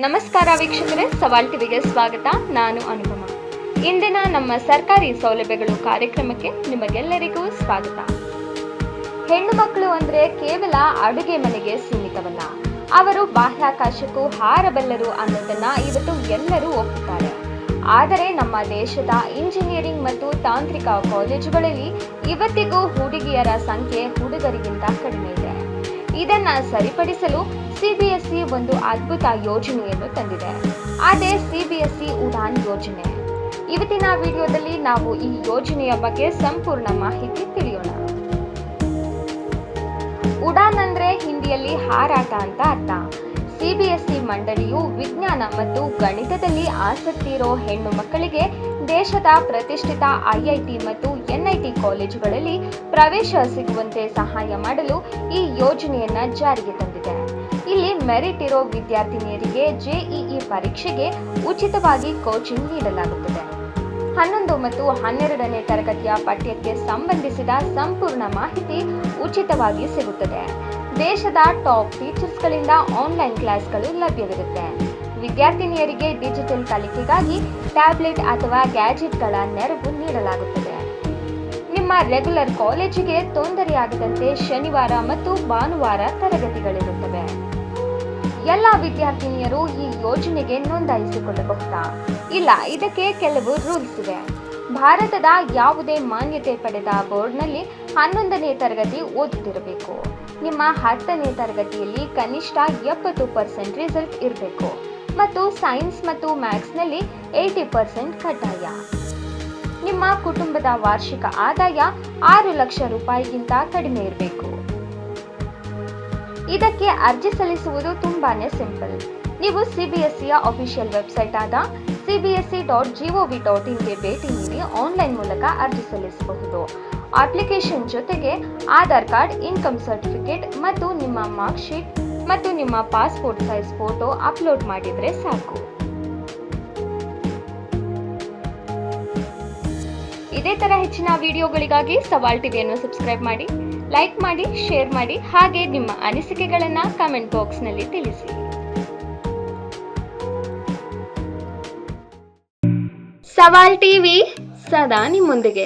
ನಮಸ್ಕಾರ ವೀಕ್ಷಕರೇ, ಸವಾಲ್ ಟಿವಿಗೆ ಸ್ವಾಗತ. ನಾನು ಅನುಪಮ. ಇಂದಿನ ನಮ್ಮ ಸರ್ಕಾರಿ ಸೌಲಭ್ಯಗಳು ಕಾರ್ಯಕ್ರಮಕ್ಕೆ ನಿಮಗೆಲ್ಲರಿಗೂ ಸ್ವಾಗತ. ಹೆಣ್ಣು ಮಕ್ಕಳು ಅಂದ್ರೆ ಕೇವಲ ಅಡುಗೆ ಮನೆಗೆ ಸೀಮಿತವಲ್ಲ, ಅವರು ಬಾಹ್ಯಾಕಾಶಕ್ಕೂ ಹಾರಬಲ್ಲರು ಅನ್ನೋದನ್ನ ಇವತ್ತು ಎಲ್ಲರೂ ಒಪ್ಪುತ್ತಾರೆ. ಆದರೆ ನಮ್ಮ ದೇಶದ ಇಂಜಿನಿಯರಿಂಗ್ ಮತ್ತು ತಾಂತ್ರಿಕ ಕಾಲೇಜುಗಳಲ್ಲಿ ಇವತ್ತಿಗೂ ಹುಡುಗಿಯರ ಸಂಖ್ಯೆ ಹುಡುಗರಿಗಿಂತ ಕಡಿಮೆ ಇದೆ. ಇದನ್ನ ಸರಿಪಡಿಸಲು ಸಿಬಿಎಸ್ಇ ಒಂದು ಅದ್ಭುತ ಯೋಜನೆಯನ್ನು ತಂದಿದೆ. ಅದೇ ಸಿಬಿಎಸ್ಇ ಉಡಾನ್ ಯೋಜನೆ. ಇವತ್ತಿನ ವಿಡಿಯೋದಲ್ಲಿ ನಾವು ಈ ಯೋಜನೆಯ ಬಗ್ಗೆ ಸಂಪೂರ್ಣ ಮಾಹಿತಿ ತಿಳಿಯೋಣ. ಉಡಾನ್ ಅಂದ್ರೆ ಹಿಂದಿಯಲ್ಲಿ ಹಾರಾಟ ಅಂತ ಅರ್ಥ. ಸಿಬಿಎಸ್ಇ ಮಂಡಳಿಯು ವಿಜ್ಞಾನ ಮತ್ತು ಗಣಿತದಲ್ಲಿ ಆಸಕ್ತಿ ಇರೋ ಹೆಣ್ಣು ಮಕ್ಕಳಿಗೆ ದೇಶದ ಪ್ರತಿಷ್ಠಿತ ಐಐಟಿ ಮತ್ತು ಎನ್ಐಟಿ ಕಾಲೇಜುಗಳಲ್ಲಿ ಪ್ರವೇಶ ಸಿಗುವಂತೆ ಸಹಾಯ ಮಾಡಲು ಈ ಯೋಜನೆಯನ್ನ ಜಾರಿಗೆ ತಂದಿದೆ. ಇಲ್ಲಿ ಮೆರಿಟ್ ಇರೋ ವಿದ್ಯಾರ್ಥಿನಿಯರಿಗೆ ಜೆಇಇ ಪರೀಕ್ಷೆಗೆ ಉಚಿತವಾಗಿ ಕೋಚಿಂಗ್ ನೀಡಲಾಗುತ್ತದೆ. 11 ಮತ್ತು 12ನೇ ತರಗತಿಯ ಪಠ್ಯಕ್ಕೆ ಸಂಬಂಧಿಸಿದ ಸಂಪೂರ್ಣ ಮಾಹಿತಿ ಉಚಿತವಾಗಿ ಸಿಗುತ್ತದೆ. ದೇಶದ ಟಾಪ್ ಟೀಚರ್ಸ್ಗಳಿಂದ ಆನ್ಲೈನ್ ಕ್ಲಾಸ್ಗಳು ಲಭ್ಯವಿರುತ್ತೆ. ವಿದ್ಯಾರ್ಥಿನಿಯರಿಗೆ ಡಿಜಿಟಲ್ ಕಲಿಕೆಗಾಗಿ ಟ್ಯಾಬ್ಲೆಟ್ ಅಥವಾ ಗ್ಯಾಜೆಟ್ಗಳ ನೆರವು ನೀಡಲಾಗುತ್ತದೆ. ನಿಮ್ಮ ರೆಗ್ಯುಲರ್ ಕಾಲೇಜಿಗೆ ತೊಂದರೆಯಾಗದಂತೆ ಶನಿವಾರ ಮತ್ತು ಭಾನುವಾರ ತರಗತಿಗಳಿರುತ್ತವೆ. ಎಲ್ಲ ವಿದ್ಯಾರ್ಥಿನಿಯರು ಈ ಯೋಜನೆಗೆ ನೋಂದಾಯಿಸಿಕೊಳ್ಳಬಹುದಾ? ಇಲ್ಲ, ಇದಕ್ಕೆ ಕೆಲವು ರೂಲ್ಸ್ ಇದೆ. ಭಾರತದ ಯಾವುದೇ ಮಾನ್ಯತೆ ಪಡೆದ ಬೋರ್ಡ್ನಲ್ಲಿ 11ನೇ ತರಗತಿ ಓದುತ್ತಿರಬೇಕು. ನಿಮ್ಮ 10ನೇ ತರಗತಿಯಲ್ಲಿ ಕನಿಷ್ಠ 70% ರಿಸಲ್ಟ್ ಇರಬೇಕು ಮತ್ತು ಸೈನ್ಸ್ ಮತ್ತು ಮ್ಯಾಥ್ಸ್ನಲ್ಲಿ 80% ಕಡ್ಡಾಯ. ನಿಮ್ಮ ಕುಟುಂಬದ ವಾರ್ಷಿಕ ಆದಾಯ 6 ಲಕ್ಷ ರೂಪಾಯಿಗಿಂತ ಕಡಿಮೆ ಇರಬೇಕು. ಇದಕ್ಕೆ ಅರ್ಜಿ ಸಲ್ಲಿಸುವುದು ತುಂಬಾನೇ ಸಿಂಪಲ್. ನೀವು ಸಿಬಿಎಸ್ಇಯ ಅಫಿಷಿಯಲ್ ವೆಬ್ಸೈಟ್ ಆದ cbse.gov.inಗೆ ಭೇಟಿ ನೀಡಿ ಆನ್ಲೈನ್ ಮೂಲಕ ಅರ್ಜಿ ಸಲ್ಲಿಸಬಹುದು. ಅಪ್ಲಿಕೇಶನ್ ಜೊತೆಗೆ ಆಧಾರ್ ಕಾರ್ಡ್, ಇನ್ಕಮ್ ಸರ್ಟಿಫಿಕೇಟ್ ಮತ್ತು ನಿಮ್ಮ ಮಾರ್ಕ್ ಶೀಟ್ ಮತ್ತು ನಿಮ್ಮ ಪಾಸ್ಪೋರ್ಟ್ ಸೈಜ್ ಫೋಟೋ ಅಪ್ಲೋಡ್ ಮಾಡಿದ್ರೆ ಸಾಕು. ಇದೇ ತರ ಹೆಚ್ಚಿನ ವಿಡಿಯೋಗಳಿಗಾಗಿ ಸವಾಲ್ ಟಿವಿಯನ್ನು ಸಬ್ಸ್ಕ್ರೈಬ್ ಮಾಡಿ, ಲೈಕ್ ಮಾಡಿ, ಶೇರ್ ಮಾಡಿ, ಹಾಗೆ ನಿಮ್ಮ ಅನಿಸಿಕೆಗಳನ್ನ ಕಮೆಂಟ್ ಬಾಕ್ಸ್ ನಲ್ಲಿ ತಿಳಿಸಿ. ಸವಾಲ್ ಟಿವಿ ಸದಾ ನಿಮ್ಮೊಂದಿಗೆ.